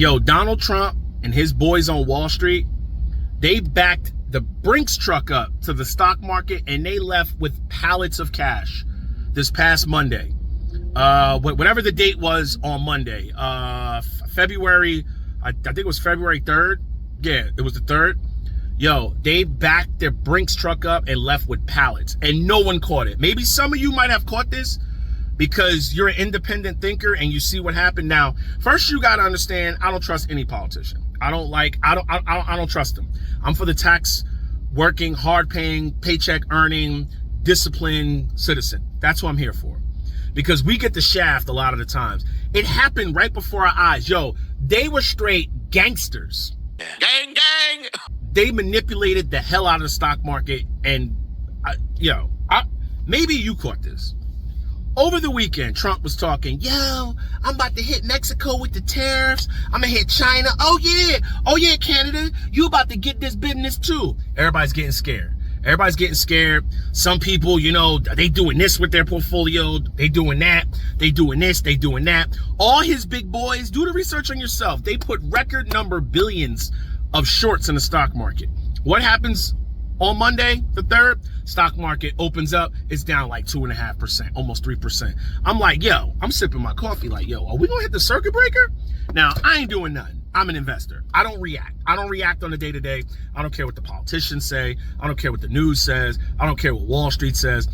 Yo, Donald Trump and his boys on Wall Street, they backed the Brinks truck up to the stock market and they left with pallets of cash this past Monday. Whatever the date was on Monday, February, I think it was February 3rd. Yeah, it was the 3rd. Yo, they backed their Brinks truck up and left with pallets and no one caught it. Maybe some of you might have caught this because you're an independent thinker and you see what happened. Now, first you got to understand, I don't trust any politician. I don't trust them. I'm for the tax working, hard paying, paycheck earning, disciplined citizen. That's what I'm here for. Because we get the shaft a lot of the times. It happened right before our eyes. Yo, they were straight gangsters. Gang, gang. They manipulated the hell out of the stock market. And, maybe you caught this. Over the weekend, Trump was talking, yo, I'm about to hit Mexico with the tariffs. I'm going to hit China. Oh, yeah, Canada, you about to get this business too. Everybody's getting scared. Everybody's getting scared. Some people, they doing this with their portfolio. They doing that. They doing this. They doing that. All his big boys, do the research on yourself. They put record number billions of shorts in the stock market. What happens on Monday, the 3rd? Stock market opens up, it's down like 2.5%, almost 3%. I'm like, yo, I'm sipping my coffee like, yo, are we gonna hit the circuit breaker? Now, I ain't doing nothing. I'm an investor. I don't react. I don't react on the day-to-day. I don't care what the politicians say. I don't care what the news says. I don't care what Wall Street says.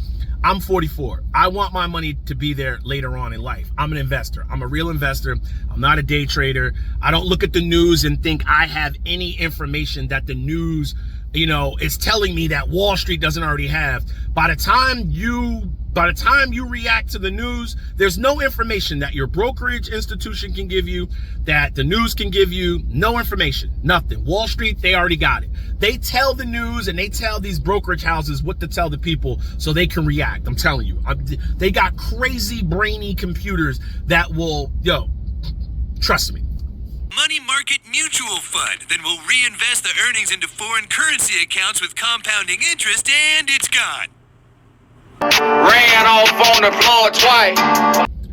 I'm 44. I want my money to be there later on in life. I'm an investor. I'm a real investor. I'm not a day trader. I don't look at the news and think I have any information that the news is telling me that Wall Street doesn't already have. By the time you react to the news, there's no information that your brokerage institution can give you, that the news can give you. No information, nothing. Wall Street, they already got it. They tell the news and they tell these brokerage houses what to tell the people so they can react. I'm telling you, they got crazy brainy computers that will, trust me. Money Market Mutual Fund. Then we'll reinvest the earnings into foreign currency accounts with compounding interest, and it's gone. Ran off on the floor twice.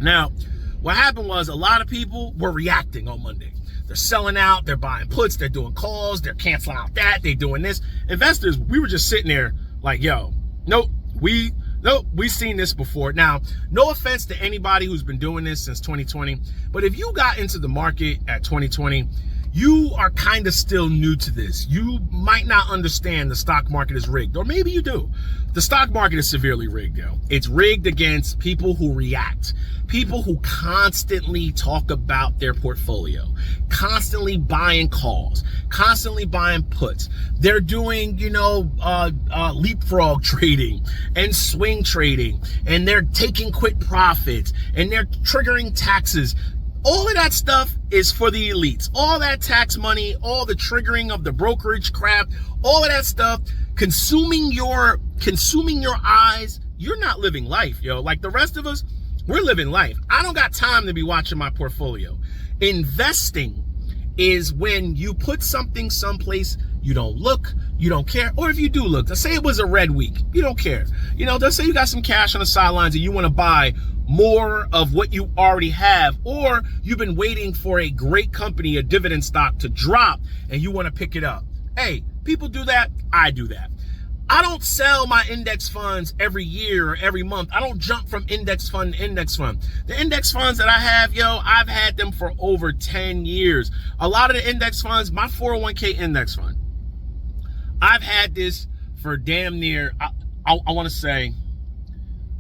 Now, what happened was a lot of people were reacting on Monday. They're selling out, they're buying puts, they're doing calls, they're canceling out that, they're doing this. Investors, we were just sitting there like, yo, we've seen this before. Now, no offense to anybody who's been doing this since 2020, but if you got into the market at 2020, you are kind of still new to this. You might not understand the stock market is rigged, or maybe you do. The stock market is severely rigged, yo. It's rigged against people who react, people who constantly talk about their portfolio, constantly buying calls, constantly buying puts. They're doing, leapfrog trading and swing trading, and they're taking quick profits, and they're triggering taxes. All of that stuff is for the elites. All that tax money, all the triggering of the brokerage crap, all of that stuff, consuming your eyes. You're not living life, yo. Like the rest of us, we're living life. I don't got time to be watching my portfolio. Investing is when you put something someplace, you don't look, you don't care. Or if you do look, let's say it was a red week, you don't care. Let's say you got some cash on the sidelines and you want to buy more of what you already have, or you've been waiting for a great company, a dividend stock to drop and you want to pick it up. Hey, people do that. I do that. I don't sell my index funds every year or every month. I don't jump from index fund to index fund. The index funds that I have, I've had them for over 10 years. A lot of the index funds, my 401k index fund, I've had this for damn near, I want to say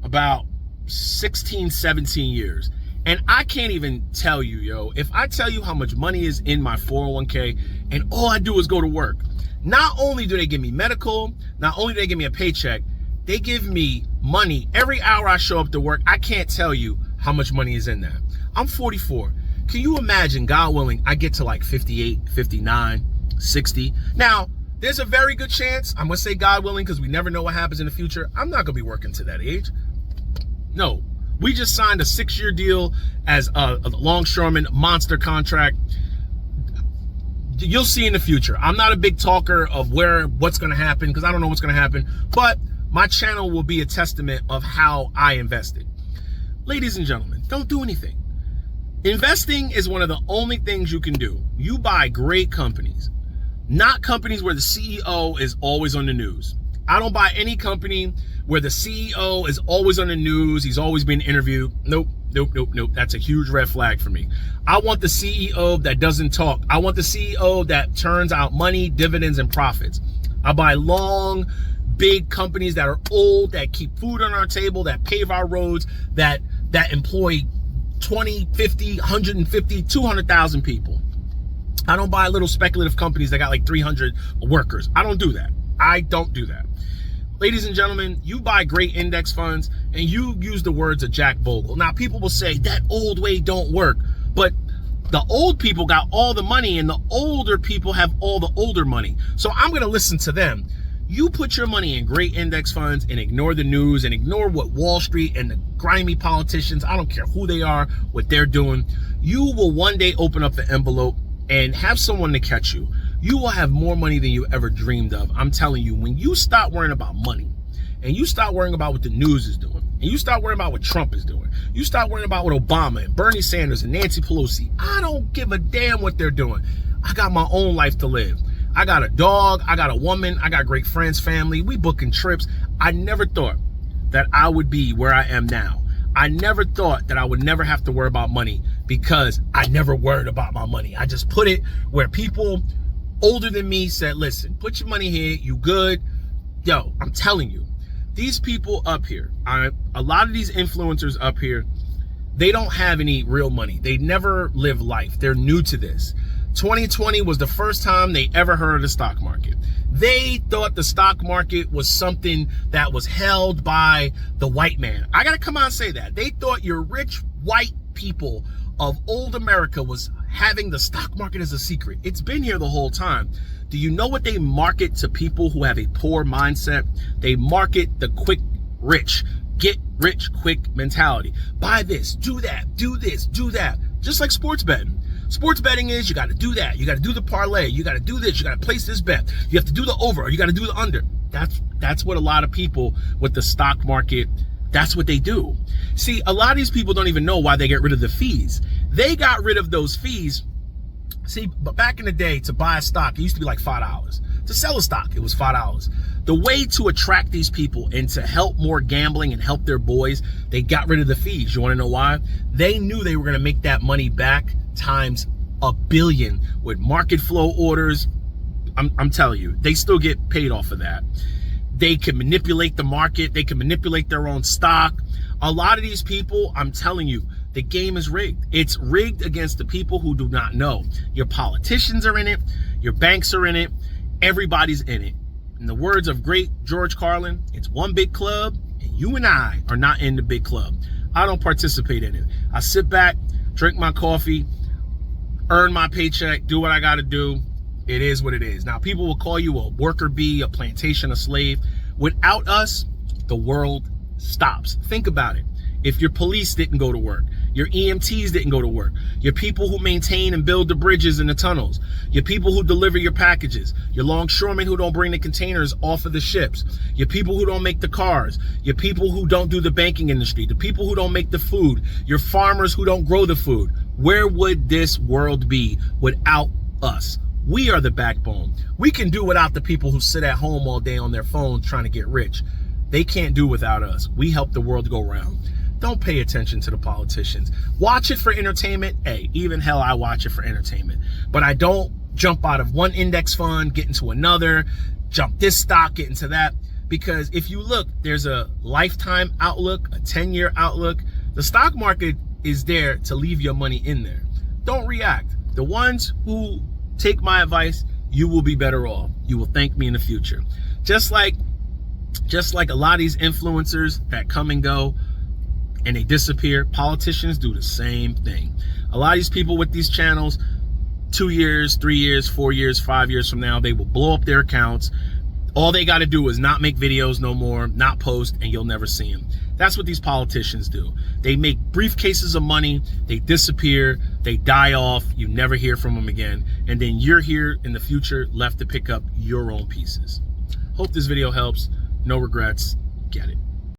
about 16, 17 years. And I can't even tell you, if I tell you how much money is in my 401k and all I do is go to work, not only do they give me medical, not only do they give me a paycheck, they give me money every hour I show up to work. I can't tell you how much money is in that. I'm 44. Can you imagine, God willing, I get to like 58, 59, 60. Now, there's a very good chance, I'm going to say God willing because we never know what happens in the future, I'm not going to be working to that age. No, we just signed a 6-year deal as a longshoreman monster contract. You'll see in the future. I'm not a big talker of what's going to happen because I don't know what's going to happen, but my channel will be a testament of how I invested. Ladies and gentlemen, don't do anything. Investing is one of the only things you can do. You buy great companies, not companies where the CEO is always on the news. I don't buy any company where the CEO is always on the news. He's always being interviewed. Nope. That's a huge red flag for me. I want the CEO that doesn't talk. I want the CEO that turns out money, dividends, and profits. I buy long, big companies that are old, that keep food on our table, that pave our roads, that employ 20, 50, 150, 200,000 people. I don't buy little speculative companies that got like 300 workers. I don't do that. Ladies and gentlemen, you buy great index funds and you use the words of Jack Bogle. Now, people will say that old way don't work, but the old people got all the money and the older people have all the older money. So I'm going to listen to them. You put your money in great index funds and ignore the news and ignore what Wall Street and the grimy politicians, I don't care who they are, what they're doing. You will one day open up the envelope and have someone to catch you. You will have more money than you ever dreamed of. I'm telling you, when you stop worrying about money and you stop worrying about what the news is doing and you stop worrying about what Trump is doing, you stop worrying about what Obama and Bernie Sanders and Nancy Pelosi, I don't give a damn what they're doing. I got my own life to live. I got a dog, I got a woman, I got great friends, family, we booking trips. I never thought that I would be where I am now. I never thought that I would never have to worry about money because I never worried about my money. I just put it where people older than me said, listen, put your money here, you good. Yo, I'm telling you, these people up here, a lot of these influencers up here, they don't have any real money. They never live life. They're new to this. 2020 was the first time they ever heard of the stock market. They thought the stock market was something that was held by the white man. I gotta come out and say that. They thought your rich white people of old America was having the stock market as a secret. It's been here the whole time. Do you know what they market to people who have a poor mindset? They market the quick rich, get rich quick mentality. Buy this, do that, do this, do that. Just like sports betting. Sports betting is you got to do that. You got to do the parlay. You got to do this. You got to place this bet. You have to do the over or you got to do the under. That's what a lot of people with the stock market, that's what they do. See, a lot of these people don't even know why they get rid of the fees. They got rid of those fees. See, but back in the day, to buy a stock, it used to be like $5. To sell a stock, it was $5. The way to attract these people and to help more gambling and help their boys, they got rid of the fees. You want to know why? They knew they were going to make that money back times a billion with market flow orders. I'm telling you, they still get paid off of that. They can manipulate the market. They can manipulate their own stock. A lot of these people, I'm telling you, the game is rigged. It's rigged against the people who do not know. Your politicians are in it. Your banks are in it. Everybody's in it. In the words of great George Carlin, it's one big club, and you and I are not in the big club. I don't participate in it. I sit back, drink my coffee, earn my paycheck, do what I got to do. It is what it is. Now, people will call you a worker bee, a plantation, a slave. Without us, the world stops. Think about it. If your police didn't go to work, your EMTs didn't go to work, your people who maintain and build the bridges and the tunnels, your people who deliver your packages, your longshoremen who don't bring the containers off of the ships, your people who don't make the cars, your people who don't do the banking industry, the people who don't make the food, your farmers who don't grow the food, where would this world be without us? We are the backbone. We can do without the people who sit at home all day on their phones trying to get rich. They can't do without us. We help the world go round. Don't pay attention to the politicians. Watch it for entertainment. Hey, even hell, I watch it for entertainment. But I don't jump out of one index fund, get into another, jump this stock, get into that. Because if you look, there's a lifetime outlook, a 10-year outlook. The stock market is there to leave your money in there. Don't react. The ones who take my advice, you will be better off. You will thank me in the future. Just like a lot of these influencers that come and go and they disappear, politicians do the same thing. A lot of these people with these channels, 2 years, 3 years, 4 years, 5 years from now, they will blow up their accounts. All they got to do is not make videos no more, not post, and you'll never see them. That's what these politicians do. They make briefcases of money, they disappear, they die off, you never hear from them again, and then you're here in the future left to pick up your own pieces. Hope this video helps. No regrets. Get it.